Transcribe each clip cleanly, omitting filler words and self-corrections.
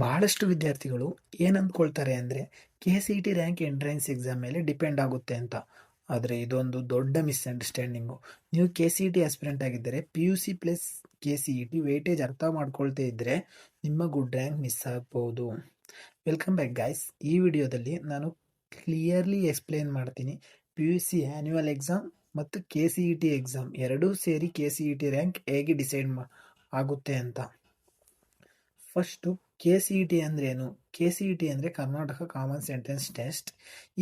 ಬಹಳಷ್ಟು ವಿದ್ಯಾರ್ಥಿಗಳು ಏನು ಅಂದ್ಕೊಳ್ತಾರೆ ಅಂದರೆ KCET ರ್ಯಾಂಕ್ ಎಂಟ್ರೆನ್ಸ್ ಎಕ್ಸಾಮ್ ಮೇಲೆ ಡಿಪೆಂಡ್ ಆಗುತ್ತೆ ಅಂತ. ಆದರೆ ಇದೊಂದು ದೊಡ್ಡ ಮಿಸ್ಅಂಡರ್ಸ್ಟ್ಯಾಂಡಿಂಗು. ನೀವು KCET ಆಸ್ಪಿರೆಂಟ್ ಆಗಿದ್ದರೆ PUC ಪ್ಲಸ್ KCET ವೇಟೇಜ್ ಅರ್ಥ ಮಾಡ್ಕೊಳ್ತೇ ಇದ್ದರೆ ನಿಮ್ಮ ಗುಡ್ ರ್ಯಾಂಕ್ ಮಿಸ್ ಆಗ್ಬೋದು. Welcome back guys. ಈ ವಿಡಿಯೋದಲ್ಲಿ ನಾನು ಕ್ಲಿಯರ್ಲಿ ಎಕ್ಸ್ಪ್ಲೇನ್ ಮಾಡ್ತೀನಿ PUC ಆ್ಯನ್ಯುವಲ್ ಎಕ್ಸಾಮ್ ಮತ್ತು KCET ಎಕ್ಸಾಮ್ ಎರಡೂ ಸೇರಿ KCET ರ್ಯಾಂಕ್ ಹೇಗೆ ಡಿಸೈಡ್ ಆಗುತ್ತೆ ಅಂತ. ಫಸ್ಟು KCET ಅಂದ್ರೇನು? KCET ಅಂದರೆ ಕರ್ನಾಟಕ ಕಾಮನ್ಸ್ ಎಂಟ್ರೆನ್ಸ್ ಟೆಸ್ಟ್.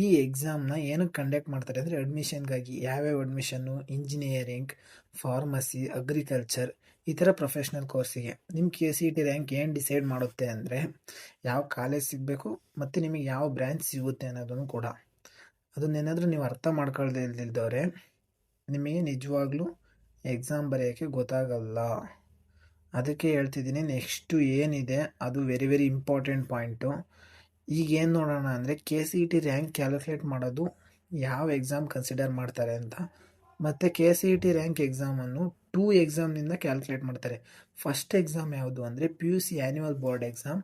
ಈ ಎಕ್ಸಾಮ್ನ ಏನಕ್ಕೆ ಕಂಡಕ್ಟ್ ಮಾಡ್ತಾರೆ ಅಂದರೆ ಅಡ್ಮಿಷನ್ಗಾಗಿ. ಯಾವ್ಯಾವ ಅಡ್ಮಿಷನ್ನು? ಇಂಜಿನಿಯರಿಂಗ್, ಫಾರ್ಮಸಿ, ಅಗ್ರಿಕಲ್ಚರ್ ಈ ಥರ ಪ್ರೊಫೆಷ್ನಲ್ ಕೋರ್ಸಿಗೆ. ನಿಮ್ಮ KCET ರ್ಯಾಂಕ್ ಏನು ಡಿಸೈಡ್ ಮಾಡುತ್ತೆ ಅಂದರೆ ಯಾವ ಕಾಲೇಜ್ ಸಿಗಬೇಕು ಮತ್ತು ನಿಮಗೆ ಯಾವ ಬ್ರ್ಯಾಂಚ್ ಸಿಗುತ್ತೆ ಅನ್ನೋದನ್ನು ಕೂಡ. ಅದನ್ನೇನಾದರೂ ನೀವು ಅರ್ಥ ಮಾಡ್ಕೊಳ್ದೇ ಇಲ್ದಿದ್ದವ್ರೆ ನಿಮಗೆ ನಿಜವಾಗ್ಲೂ ಎಕ್ಸಾಮ್ ಬರೆಯೋಕ್ಕೆ ಗೊತ್ತಾಗಲ್ಲ. ಅದಕ್ಕೆ ಹೇಳ್ತಿದ್ದೀನಿ, ನೆಕ್ಸ್ಟು ಏನಿದೆ ಅದು ವೆರಿ ವೆರಿ ಇಂಪಾರ್ಟೆಂಟ್ ಪಾಯಿಂಟು. ಈಗ ಏನು ನೋಡೋಣ ಅಂದರೆ KCET ರ್ಯಾಂಕ್ ಕ್ಯಾಲ್ಕುಲೇಟ್ ಮಾಡೋದು ಯಾವ ಎಕ್ಸಾಮ್ ಕನ್ಸಿಡರ್ ಮಾಡ್ತಾರೆ ಅಂತ. ಮತ್ತು KCET ರ್ಯಾಂಕ್ ಎಕ್ಸಾಮನ್ನು 2 ಎಕ್ಸಾಮ್ನಿಂದ ಕ್ಯಾಲ್ಕುಲೇಟ್ ಮಾಡ್ತಾರೆ. ಫಸ್ಟ್ ಎಕ್ಸಾಮ್ ಯಾವುದು ಅಂದರೆ PUC ಆ್ಯನ್ಯುವಲ್ ಬೋರ್ಡ್ ಎಕ್ಸಾಮ್.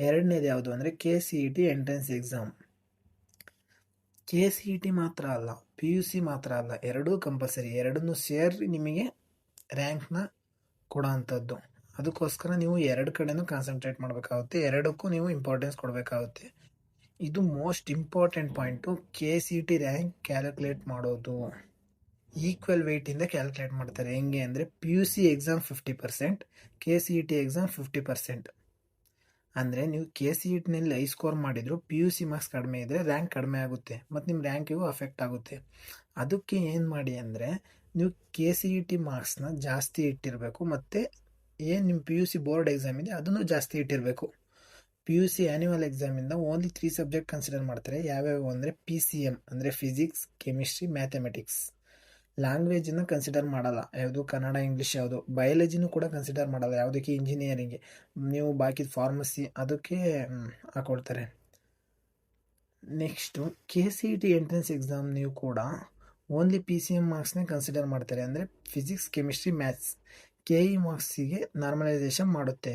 ಎರಡನೇದು ಯಾವುದು ಅಂದರೆ KCET ಎಂಟ್ರೆನ್ಸ್ ಎಕ್ಸಾಮ್. KCET ಮಾತ್ರ ಅಲ್ಲ, PUC ಮಾತ್ರ ಅಲ್ಲ, ಎರಡೂ ಕಂಪಲ್ಸರಿ. ಎರಡನ್ನೂ ಸೇರಿ ನಿಮಗೆ ರ್ಯಾಂಕ್ನ ಕೊಡೋ ಅಂಥದ್ದು. ಅದಕ್ಕೋಸ್ಕರ ನೀವು ಎರಡು ಕಡೆನೂ ಕಾನ್ಸಂಟ್ರೇಟ್ ಮಾಡಬೇಕಾಗುತ್ತೆ, ಎರಡಕ್ಕೂ ನೀವು ಇಂಪಾರ್ಟೆನ್ಸ್ ಕೊಡಬೇಕಾಗುತ್ತೆ. ಇದು most important point. KCET rank calculate ಮಾಡೋದು ಈಕ್ವಲ್ ವೆಯ್ಟಿಂದ ಕ್ಯಾಲ್ಕುಲೇಟ್ ಮಾಡ್ತಾರೆ. ಹೆಂಗೆ ಅಂದರೆ PUC ಎಕ್ಸಾಮ್ 50%, KCET ಎಕ್ಸಾಮ್ 50%. ಅಂದರೆ ನೀವು KCETನಲ್ಲಿ ಹೈ ಸ್ಕೋರ್ ಮಾಡಿದ್ರು PUC ಮಾರ್ಕ್ಸ್ ಕಡಿಮೆ ಇದ್ದರೆ ರ್ಯಾಂಕ್ ಕಡಿಮೆ ಆಗುತ್ತೆ ಮತ್ತು ನಿಮ್ಮ ರ್ಯಾಂಕಿಗೂ ಅಫೆಕ್ಟ್ ಆಗುತ್ತೆ. ಅದಕ್ಕೆ ಏನು ಮಾಡಿ ಅಂದರೆ ನೀವು KCET ಮಾರ್ಕ್ಸ್ನ ಜಾಸ್ತಿ ಇಟ್ಟಿರಬೇಕು ಮತ್ತು ಏನು ನಿಮ್ಮ PUC ಬೋರ್ಡ್ ಎಕ್ಸಾಮ್ ಇದೆ ಅದನ್ನು ಜಾಸ್ತಿ ಇಟ್ಟಿರಬೇಕು. PUC ಆ್ಯನ್ಯುವಲ್ ಎಕ್ಸಾಮಿಂದ ಓನ್ಲಿ 3 ಸಬ್ಜೆಕ್ಟ್ ಕನ್ಸಿಡರ್ ಮಾಡ್ತಾರೆ. ಯಾವ್ಯಾವು ಅಂದರೆ PCM ಅಂದರೆ ಫಿಸಿಕ್ಸ್, ಕೆಮಿಸ್ಟ್ರಿ, ಮ್ಯಾಥಮೆಟಿಕ್ಸ್. ಲ್ಯಾಂಗ್ವೇಜನ್ನು ಕನ್ಸಿಡರ್ ಮಾಡಲ್ಲ, ಯಾವುದು ಕನ್ನಡ, ಇಂಗ್ಲೀಷ್ ಯಾವುದು. ಬಯಾಲಜಿನೂ ಕೂಡ ಕನ್ಸಿಡರ್ ಮಾಡಲ್ಲ, ಯಾವುದಕ್ಕೆ? ಇಂಜಿನಿಯರಿಂಗ್ಗೆ. ನೀವು ಬಾಕಿ ಫಾರ್ಮಸಿ ಅದಕ್ಕೆ ಹಾಕೊಳ್ತಾರೆ. ನೆಕ್ಸ್ಟು KCET ಎಂಟ್ರೆನ್ಸ್ ಎಕ್ಸಾಮ್ ನೀವು ಕೂಡ ಓನ್ಲಿ PCM ಮಾರ್ಕ್ಸ್ನೇ ಕನ್ಸಿಡರ್ ಮಾಡ್ತಾರೆ. ಅಂದರೆ ಫಿಸಿಕ್ಸ್, ಕೆಮಿಸ್ಟ್ರಿ, ಮ್ಯಾಥ್ಸ್. KE ಮಾರ್ಕ್ಸಿಗೆ ನಾರ್ಮಲೈಸೇಷನ್ ಮಾಡುತ್ತೆ.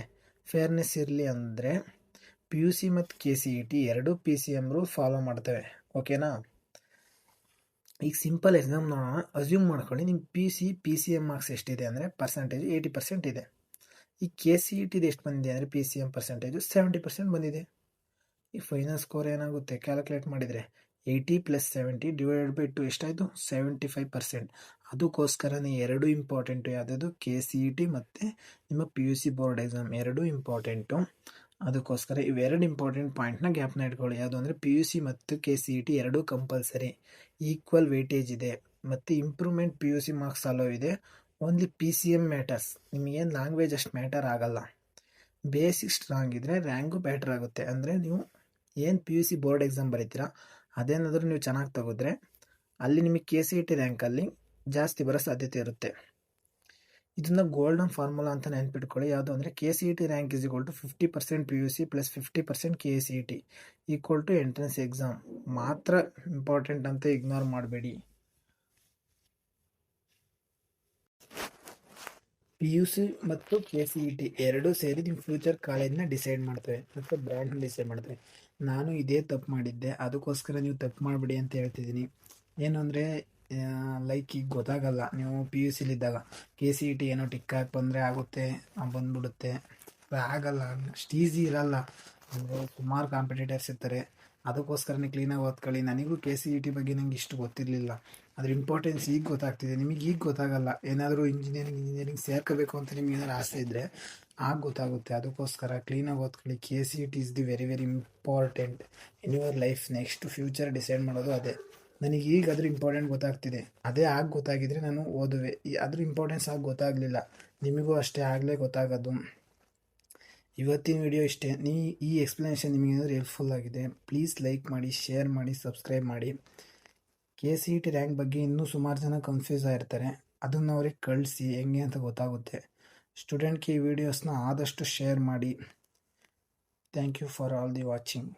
ಫೇರ್ನೆಸ್ ಇರಲಿ ಅಂದರೆ PUC ಮತ್ತು KCET ಎರಡೂ PCM ರೂಲ್ ಫಾಲೋ ಮಾಡ್ತವೆ. ಓಕೆನಾ? ಈಗ ಸಿಂಪಲ್ ಎಕ್ಸಾಮ್ ನೋಡೋಣ. ಅಸ್ಯೂಮ್ ಮಾಡ್ಕೊಳ್ಳಿ ನಿಮ್ಮ PCM ಮಾರ್ಕ್ಸ್ ಎಷ್ಟಿದೆ ಅಂದರೆ ಪರ್ಸೆಂಟೇಜ್ 80% ಇದೆ. ಈ KCETದು ಎಷ್ಟು ಬಂದಿದೆ ಅಂದರೆ PCM ಪರ್ಸೆಂಟೇಜು 70% ಬಂದಿದೆ. ಈ ಫೈನಲ್ ಸ್ಕೋರ್ ಏನಾಗುತ್ತೆ ಕ್ಯಾಲ್ಕುಲೇಟ್ ಮಾಡಿದರೆ 80 + 70 / 2 ಎಷ್ಟಾಯಿತು? 75%. ಅದಕ್ಕೋಸ್ಕರನೇ ಎರಡು ಇಂಪಾರ್ಟೆಂಟು. ಯಾವುದಾದ್ರು? KCET ಮತ್ತು ನಿಮ್ಮ PUC ಬೋರ್ಡ್ ಎಕ್ಸಾಮ್ ಎರಡೂ ಇಂಪಾರ್ಟೆಂಟು. ಅದಕ್ಕೋಸ್ಕರ ಇವೆರಡು ಇಂಪಾರ್ಟೆಂಟ್ ಪಾಯಿಂಟ್ನ ಗ್ಯಾಪ್ನ ಇಟ್ಕೊಳ್ಳಿ. ಯಾವುದು ಅಂದರೆ PUC ಮತ್ತು KCET ಎರಡೂ ಕಂಪಲ್ಸರಿ. ಈಕ್ವಲ್ ವೇಟೇಜ್ ಇದೆ ಮತ್ತು ಇಂಪ್ರೂವ್ಮೆಂಟ್ PUC ಮಾರ್ಕ್ಸ್ ಅಲೋ ಇದೆ. Only PCM matters. ನಿಮಗೇನು ಲ್ಯಾಂಗ್ವೇಜ್ ಅಷ್ಟು ಮ್ಯಾಟರ್ ಆಗಲ್ಲ. ಬೇಸಿಕ್ ಸ್ಟ್ರಾಂಗ್ ಇದ್ದರೆ ರ್ಯಾಂಕು ಬೆಟರ್ ಆಗುತ್ತೆ. ಅಂದರೆ ನೀವು ಏನು PUC ಬೋರ್ಡ್ ಎಕ್ಸಾಮ್ ಬರೀತೀರಾ ಅದೇನಾದರೂ ನೀವು ಚೆನ್ನಾಗಿ ತೆಗೆದ್ರೆ ಅಲ್ಲಿ ನಿಮಗೆ KCET ರ್ಯಾಂಕಲ್ಲಿ ಜಾಸ್ತಿ ಬರೋ ಸಾಧ್ಯತೆ ಇರುತ್ತೆ. ಇದನ್ನು ಗೋಲ್ಡನ್ ಫಾರ್ಮುಲಾ ಅಂತ ನೆನ್ಪಿಟ್ಕೊಳ್ಳಿ. ಯಾವುದು ಅಂದರೆ KCET rank = 50% PUC + 50% KCET = entrance exam. ಮಾತ್ರ ಇಂಪಾರ್ಟೆಂಟ್ ಅಂತ ಇಗ್ನೋರ್ ಮಾಡಬೇಡಿ. PUC ಮತ್ತು KCET ಎರಡೂ ಸೇರಿ ನಿಮ್ಮ ಫ್ಯೂಚರ್ ಕಾಲೇಜ್ನ ಡಿಸೈಡ್ ಮಾಡ್ತವೆ ಮತ್ತು ಬ್ರ್ಯಾಂಡ್ನ ಡಿಸೈಡ್ ಮಾಡ್ತವೆ. ನಾನು ಇದೇ ತಪ್ಪು ಮಾಡಿದ್ದೆ, ಅದಕ್ಕೋಸ್ಕರ ನೀವು ತಪ್ಪು ಮಾಡಬೇಡಿ ಅಂತ ಹೇಳ್ತಿದ್ದೀನಿ. ಏನು ಅಂದರೆ ಲೈಕ್ ಈಗ ಗೊತ್ತಾಗಲ್ಲ. ನೀವು PUCಲಿದ್ದಾಗ KCET ಏನೋ ಟಿಕ್ ಹಾಕಿ ಬಂದರೆ ಆಗುತ್ತೆ, ಬಂದ್ಬಿಡುತ್ತೆ. ಆಗಲ್ಲ, ಅಷ್ಟು ಈಸಿ ಇರಲ್ಲ. ಅಂದರೆ ಸುಮಾರು ಕಾಂಪಿಟೇಟರ್ಸ್ ಇರ್ತಾರೆ. ಅದಕ್ಕೋಸ್ಕರನೇ ಕ್ಲೀನಾಗಿ ಓದ್ಕೊಳ್ಳಿ. ನನಗೂ KCET ಬಗ್ಗೆ ನಂಗೆ ಇಷ್ಟು ಗೊತ್ತಿರಲಿಲ್ಲ. ಅದ್ರ ಇಂಪಾರ್ಟೆನ್ಸ್ ಈಗ ಗೊತ್ತಾಗ್ತಿದೆ. ನಿಮಗೆ ಈಗ ಗೊತ್ತಾಗಲ್ಲ. ಏನಾದರೂ ಇಂಜಿನಿಯರಿಂಗ್ ಸೇರ್ಕೋಬೇಕು ಅಂತ ನಿಮ್ಗೆ ಏನಾದ್ರು ಆಸೆ ಇದ್ದರೆ ಆಗ ಗೊತ್ತಾಗುತ್ತೆ. ಅದಕ್ಕೋಸ್ಕರ ಕ್ಲೀನಾಗಿ ಓದ್ಕೊಳ್ಳಿ. KCET is the very very important in your life. Next future decide ಮಾಡೋದು ಅದೇ. ನನಗೆ ಈಗ ಅದ್ರ ಇಂಪಾರ್ಟೆಂಟ್ ಗೊತ್ತಾಗ್ತಿದೆ. ಅದೇ ಆಗ ಗೊತ್ತಾಗಿದ್ದರೆ ನಾನು ಓದುವೆ. ಅದ್ರ ಇಂಪಾರ್ಟೆನ್ಸ್ ಆಗ ಗೊತ್ತಾಗಲಿಲ್ಲ. ನಿಮಗೂ ಅಷ್ಟೇ ಆಗಲೇ ಗೊತ್ತಾಗೋದು. ಇವತ್ತಿನ ವಿಡಿಯೋ ಇಷ್ಟೇ. ಈ ಎಕ್ಸ್ಪ್ಲನೇಷನ್ ನಿಮಗೆ ಏನಾದರೂ ಹೆಲ್ಪ್ಫುಲ್ ಆಗಿದೆ ಪ್ಲೀಸ್ ಲೈಕ್ ಮಾಡಿ, ಶೇರ್ ಮಾಡಿ, ಸಬ್ಸ್ಕ್ರೈಬ್ ಮಾಡಿ. KCET ರ್ಯಾಂಕ್ ಬಗ್ಗೆ ಇನ್ನೂ ಸುಮಾರು ಜನ ಕನ್ಫ್ಯೂಸ್ ಆಗಿರ್ತಾರೆ. ಅದನ್ನು ಅವ್ರಿಗೆ ಕಳಿಸಿ ಹೆಂಗೆ ಅಂತ ಗೊತ್ತಾಗುತ್ತೆ. ಸ್ಟೂಡೆಂಟ್ಗೆ ಈ ವಿಡಿಯೋಸ್ನ ಆದಷ್ಟು ಶೇರ್ ಮಾಡಿ. Thank you for all the watching.